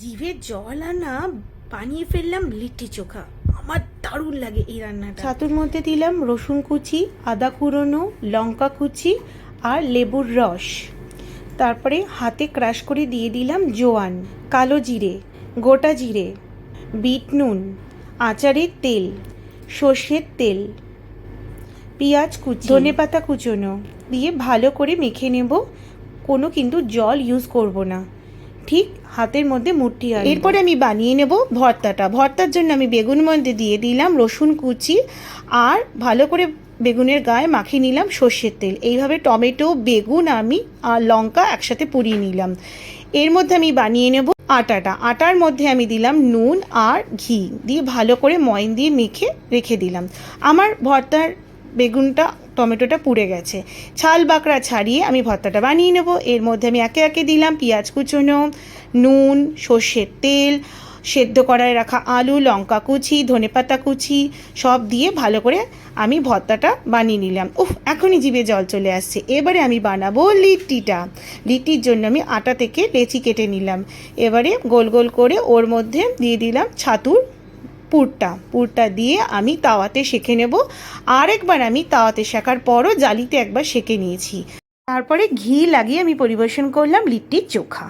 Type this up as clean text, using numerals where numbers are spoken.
জিভে জল আনা বানিয়ে ফেললাম লিট্টি চোখা। আমার দারুণ লাগে এই রান্নাটা। ছাতুর মধ্যে দিলাম রসুন কুচি, আদা কুড়োনো, লঙ্কা কুচি আর লেবুর রস। তারপরে হাতে ক্রাশ করে দিয়ে দিলাম জোয়ান, কালো জিরে, গোটা জিরে, বিট নুন, আচারের তেল, সর্ষের তেল, পেঁয়াজ কুচি, ধনেপাতা কুচোনো দিয়ে ভালো করে মেখে নেব। কোনো কিন্তু জল ইউজ করব না, ঠিক হাতের মধ্যে মুঠি আনবো। এরপরে আমি বানিয়ে নেব ভর্তাটা। ভর্তার জন্য আমি বেগুন মধ্যে দিয়ে দিলাম রসুন কুচি আর ভালো করে বেগুনের গায়ে মাখিয়ে নিলাম সর্ষের তেল। এইভাবে টমেটো, বেগুন আমি আর লঙ্কা একসাথে পুড়িয়ে নিলাম। এর মধ্যে আমি বানিয়ে নেব আটাটা। আটার মধ্যে আমি দিলাম নুন আর ঘি দিয়ে ভালো করে ময়ন দিয়ে মেখে রেখে দিলাম। আমার ভর্তার বেগুনটা টমেটোটা পুড়ে গেছে, ছাল বাকড়া ছাড়িয়ে আমি ভর্তাটা বানিয়ে নেব। এর মধ্যে আমি একে একে দিলাম পেঁয়াজ কুচোনো, নুন, সর্ষের তেল, সেদ্ধ করায় রাখা আলু, লঙ্কা কুচি, ধনেপাতা কুচি সব দিয়ে ভালো করে আমি ভর্তাটা বানিয়ে নিলাম। এখনই জিভে জল চলে আসছে। এবারে আমি বানাবো লিট্টিটা। লিট্টির জন্য আমি আটা থেকে লেচি কেটে নিলাম। এবারে গোল গোল করে ওর মধ্যে দিয়ে দিলাম ছাতুর পুরটা দিয়ে আমি তাওয়াতে সেঁকে নেব। আরেকবার আমি তাওয়াতে সেঁকার পরও জালিতে একবার সেঁকে নিয়েছি। তারপরে ঘি লাগিয়ে আমি পরিবেশন করলাম লিট্টির চোখা।